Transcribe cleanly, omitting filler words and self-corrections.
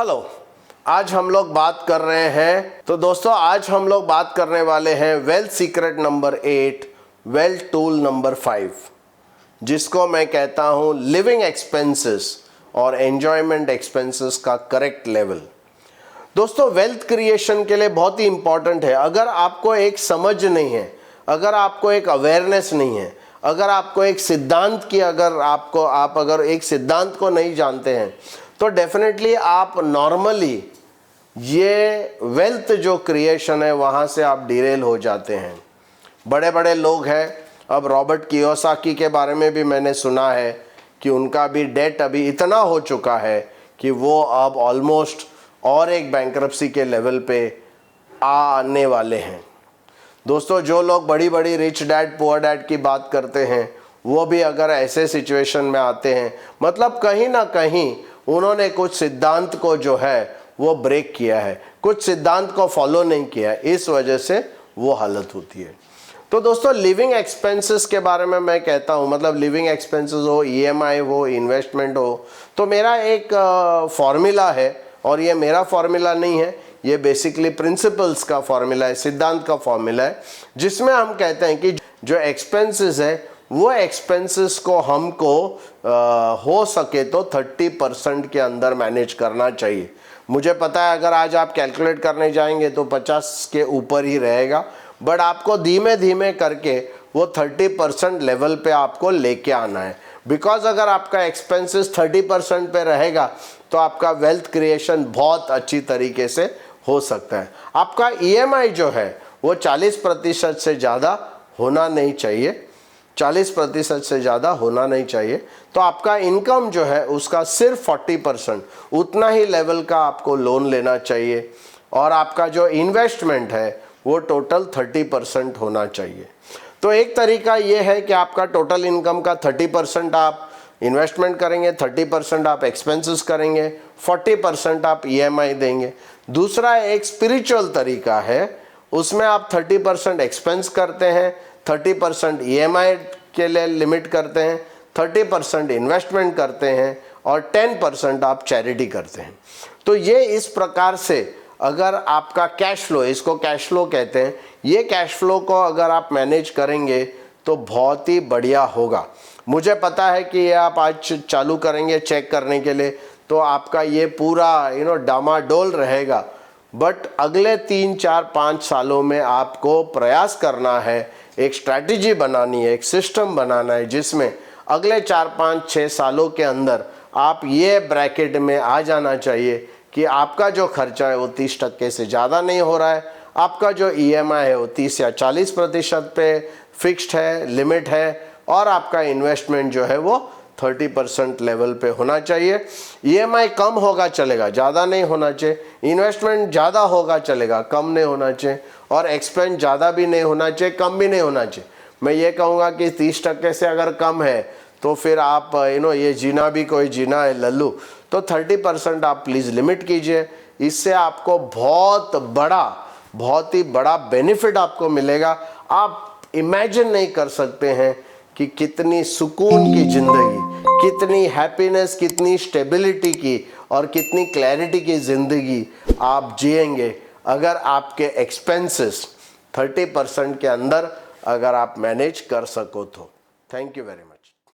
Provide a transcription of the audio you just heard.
Hello, आज हम लोग बात कर रहे हैं। तो दोस्तों, आज हम लोग बात करने वाले हैं wealth secret number 8, wealth tool number 5, जिसको मैं कहता हूं लिविंग एक्सपेंसेस और एंजॉयमेंट एक्सपेंसेस का करेक्ट लेवल। दोस्तों, वेल्थ क्रिएशन के लिए बहुत ही इंपॉर्टेंट है। अगर आपको एक समझ नहीं है, अगर आपको एक अवेयरनेस नहीं है, अगर आपको एक सिद्धांत की अगर एक सिद्धांत को नहीं जानते हैं, तो डेफिनेटली आप नॉर्मली ये वेल्थ जो क्रिएशन है वहाँ से आप डिरेल हो जाते हैं। बड़े बड़े लोग हैं, अब रॉबर्ट कियोसाकी के बारे में भी मैंने सुना है कि उनका भी डेट अभी इतना हो चुका है कि वो अब ऑलमोस्ट और एक बैंक्रप्सी के लेवल पे आने वाले हैं। दोस्तों, जो लोग बड़ी बड़ी रिच डैड पुअर डैड की बात करते हैं, वो भी अगर ऐसे सिचुएशन में आते हैं, मतलब कहीं ना कहीं उन्होंने कुछ सिद्धांत को जो है वो ब्रेक किया है, कुछ सिद्धांत को फॉलो नहीं किया है, इस वजह से वो हालत होती है। तो दोस्तों, लिविंग एक्सपेंसेस के बारे में मैं कहता हूँ, मतलब लिविंग एक्सपेंसेस हो, ईएमआई हो, इन्वेस्टमेंट हो, तो मेरा एक फॉर्मूला है, और ये मेरा फॉर्मूला नहीं है, ये बेसिकली प्रिंसिपल्स का फॉर्मूला है, सिद्धांत का फॉर्मूला है, जिसमें हम कहते हैं कि जो एक्सपेंसेस है वो एक्सपेंसेस को हमको हो सके तो 30% के अंदर मैनेज करना चाहिए। मुझे पता है अगर आज आप कैलकुलेट करने जाएंगे तो 50 के ऊपर ही रहेगा, बट आपको धीमे धीमे करके वो 30% लेवल पे आपको लेके आना है। बिकॉज अगर आपका एक्सपेंसेस 30% पे रहेगा तो आपका वेल्थ क्रिएशन बहुत अच्छी तरीके से हो सकता है। आपका ईएमआई जो है वो 40% से ज़्यादा होना नहीं चाहिए, 40% से ज़्यादा होना नहीं चाहिए। तो आपका इनकम जो है उसका सिर्फ 40%, उतना ही लेवल का आपको लोन लेना चाहिए, और आपका जो इन्वेस्टमेंट है वो टोटल 30% होना चाहिए। तो एक तरीका ये है कि आपका टोटल इनकम का 30% आप इन्वेस्टमेंट करेंगे, 30% आप एक्सपेंसेस करेंगे, 40% आप ईएमआई देंगे। दूसरा एक स्पिरिचुअल तरीका है, उसमें आप 30% एक्सपेंस करते हैं, 30% ईएमआई के लिए लिमिट करते हैं, 30% इन्वेस्टमेंट करते हैं, और 10% आप चैरिटी करते हैं। तो ये इस प्रकार से अगर आपका कैश फ्लो, इसको कैश फ्लो कहते हैं, ये कैश फ्लो को अगर आप मैनेज करेंगे तो बहुत ही बढ़िया होगा। मुझे पता है कि ये आप आज चालू करेंगे चेक करने के लिए तो आपका ये पूरा डामाडोल रहेगा, बट अगले 3, 4, 5 सालों में आपको प्रयास करना है, एक स्ट्रैटेजी बनानी है, एक सिस्टम बनाना है, जिसमें अगले 4, 5, 6 सालों के अंदर आप ये ब्रैकेट में आ जाना चाहिए कि आपका जो खर्चा है वो 30% से ज़्यादा नहीं हो रहा है, आपका जो ईएमआई है वो 30 या 40% पे फिक्स्ड है, लिमिट है, और आपका इन्वेस्टमेंट जो है वो 30% लेवल पे होना चाहिए। ईएमआई कम होगा चलेगा, ज़्यादा नहीं होना चाहिए, इन्वेस्टमेंट ज़्यादा होगा चलेगा, कम नहीं होना चाहिए, और एक्सपेंस ज़्यादा भी नहीं होना चाहिए, कम भी नहीं होना चाहिए। मैं ये कहूँगा कि 30% से अगर कम है तो फिर आप ये जीना भी कोई जीना है लल्लू, तो 30% आप प्लीज़ लिमिट कीजिए। इससे आपको बहुत ही बड़ा बेनिफिट आपको मिलेगा। आप इमेजिन नहीं कर सकते हैं कि कितनी सुकून की ज़िंदगी, कितनी हैप्पीनेस, कितनी स्टेबिलिटी की और कितनी क्लैरिटी की ज़िंदगी आप जिएंगे अगर आपके एक्सपेंसेस 30% के अंदर अगर आप मैनेज कर सको तो। Thank you very much.